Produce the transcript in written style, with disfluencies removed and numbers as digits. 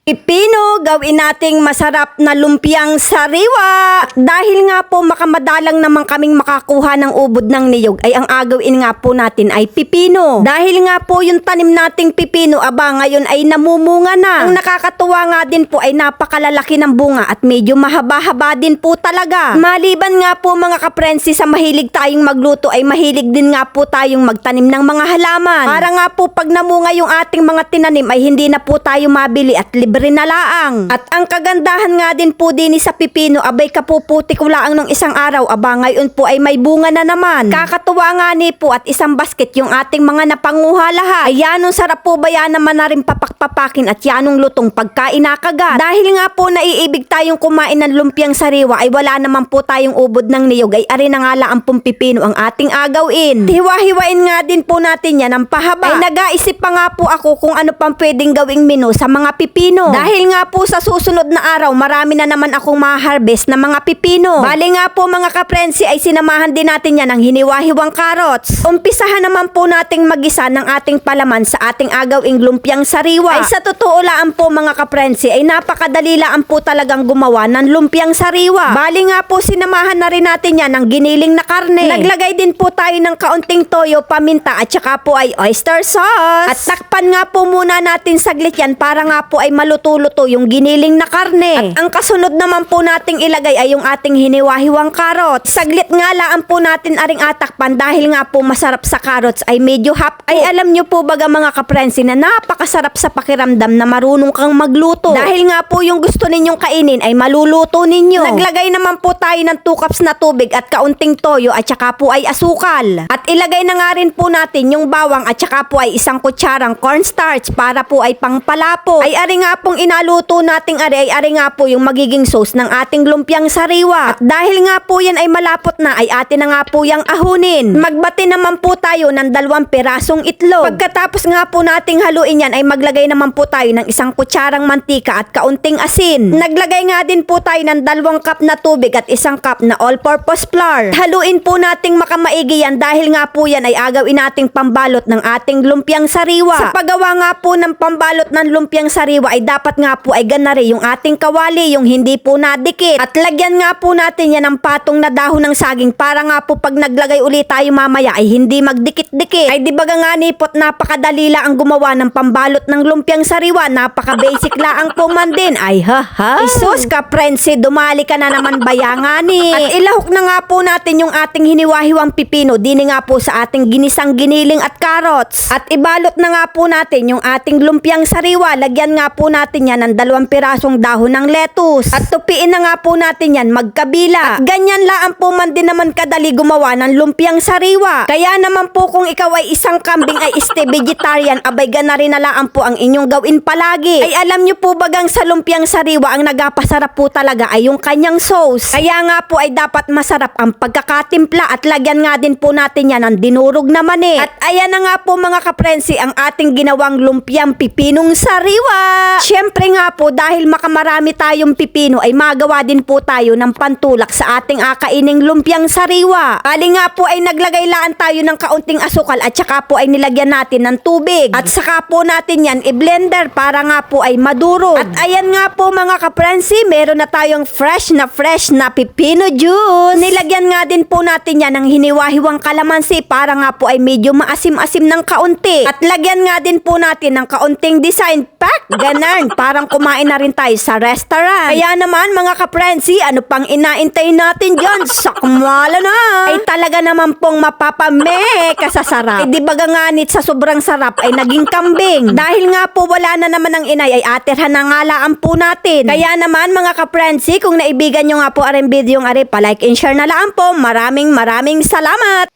Pipino, gawin nating masarap na lumpiang sariwa. At dahil nga po makamadalang naman kaming makakuha ng ubod ng niyog, ay ang agawin nga po natin ay pipino. Dahil nga po yung tanim nating pipino, ngayon ay namumunga na. Ang nakakatuwa nga din po ay napakalalaki ng bunga at medyo mahaba-haba din po talaga. Maliban nga po mga kaprensi sa mahilig tayong magluto, ay mahilig din nga po tayong magtanim ng mga halaman. Para nga po pag namunga yung ating mga tinanim ay hindi na po tayo mabili at libre na laang. At ang kagandahan nga din po din sa pipino, abay kapuputi ko laang ng isang araw, ngayon po ay may bunga na naman. Kakatuwa nga ni po at isang basket yung ating mga napanguha lahat. Ay yanong sarap po ba yan naman na rin papakpapakin at yanong lutong pagkain na kagat. Dahil nga po naiibig tayong kumain ng lumpiang sariwa, ay wala naman po tayong ubod ng niyog, ay ari na nga laang pong pipino ang ating agawin. Hiwa-hiwain nga din po natin yan ng pahaba. Ay nag-aisip pa nga po ako kung ano pang pwedeng gawing menu sa mga pipino. Dahil nga po sa susunod na araw, marami na naman akong ma-harvest na mga pipino. Bali nga po mga kaprensi, ay sinamahan din natin yan ng hiniwa-hiwang carrots. Umpisahan naman po nating magisa ng ating palaman sa ating agawing lumpiang sariwa. Ay sa totoo laan po mga kaprensi, ay napakadali laan po talagang gumawa ng lumpiang sariwa. Bali nga po sinamahan na rin natin yan ng giniling na karne. Naglagay din po tayo ng kaunting toyo, paminta at saka po ay oyster sauce. At takpan nga po muna natin saglit yan para nga po ay maluto-luto yung giniling na karne. At ang kasunod naman po nating ilagay ay yung ating hiniwa-hiwang carrots. Saglit nga laan po natin aring atakpan dahil nga po masarap sa carrots ay medyo hapko. Ay alam nyo po baga mga kaprensi na napakasarap sa pakiramdam na marunong kang magluto. Dahil nga po yung gusto ninyong kainin ay maluluto ninyo. Naglagay naman po tayo ng 2 cups na tubig at kaunting toyo at saka po ay asukal. At ilagay na nga rin po natin yung bawang at saka po ay 1 kutsarang cornstarch para po ay pangpalapo. Ay ari nga pong inaluto nating ari nga po yung magiging sauce ng ating lumpiang sariwa. At dahil nga po yan ay malapot na, ay atin na nga po yung ahunin. Magbati naman po tayo ng 2 pirasong itlog. Pagkatapos nga po nating haluin yan, ay maglagay naman po tayo ng 1 kutsarang mantika at kaunting asin. Naglagay nga din po tayo ng 2 cup na tubig at 1 cup na all-purpose flour. Haluin po nating makamaigi yan dahil nga po yan ay agawin nating pambalot ng ating lumpiang sariwa. Sa paggawa nga po ng pambalot ng lumpiang sariwa, ay dapat nga po ay ganari yung ating kawali, yung hindi po nadikit. At lagyan nga po natin yan ng patong na dahon ng saging para nga po pag naglagay ulit tayo mamaya ay hindi magdikit-dikit. Ay di baga nga nipot, napakadali lang ang gumawa ng pambalot ng lumpiang sariwa. Napaka-basic laang po man din. Ay Isus ka prensi, dumali ka na naman bayangani. At ilahok na nga po natin yung ating hiniwa-hiwang pipino dini nga po sa ating ginisang giniling at carrots. At ibalot na nga po natin yung ating lumpiang sariwa. Lagyan nga po natin yan ng 2 pirasong dahon ng lettuce. At tupiin na nga po natin yan magkabila. At ganyan laan po man din naman kadali gumawa ng lumpiang sariwa. Kaya naman po kung ikaw ay isang kambing ay vegetarian, abay ganarin na laan po ang inyong gawin palagi. Ay alam nyo po bagang sa lumpiang sariwa, ang nagapasarap po talaga ay yung kanyang sauce. Kaya nga po ay dapat masarap ang pagkakatimpla at lagyan nga din po natin yan ng dinurog na mani. At ayan na nga po mga kaprensi ang ating ginawang lumpiang pipinong sariwa. Siyempre nga po dahil makamarami tayong pipino ay magawa din po tayo ng pantulak sa ating akaining lumpiang sariwa. Bali nga po ay naglagay laan tayo ng kaunting asukal at saka po ay nilagyan natin ng tubig. At saka po natin yan i-blender para nga po ay madurog. At ayan nga po mga kaprensi, meron na tayong fresh na pipino juice. Nilagyan nga din po natin yan ng hiniwa-hiwang kalamansi para nga po ay medyo maasim-asim ng kaunti. At lagyan nga din po natin ng kaunting design pack. Ganun, parang kumain na rin tayo sa restaurant. Kaya naman mga kaprensi, ano pang inaintay natin dyan? Sakmala na! Ay talaga naman pong mapapame kasasarap. Di baga nganit sa sobrang sarap ay naging kambing. Dahil nga po wala na naman ang inay ay atirhan na nga laan po natin. Kaya naman mga kaprensi, kung naibigan nyo nga po aring video ng ari, palike and share na laan po. Maraming salamat!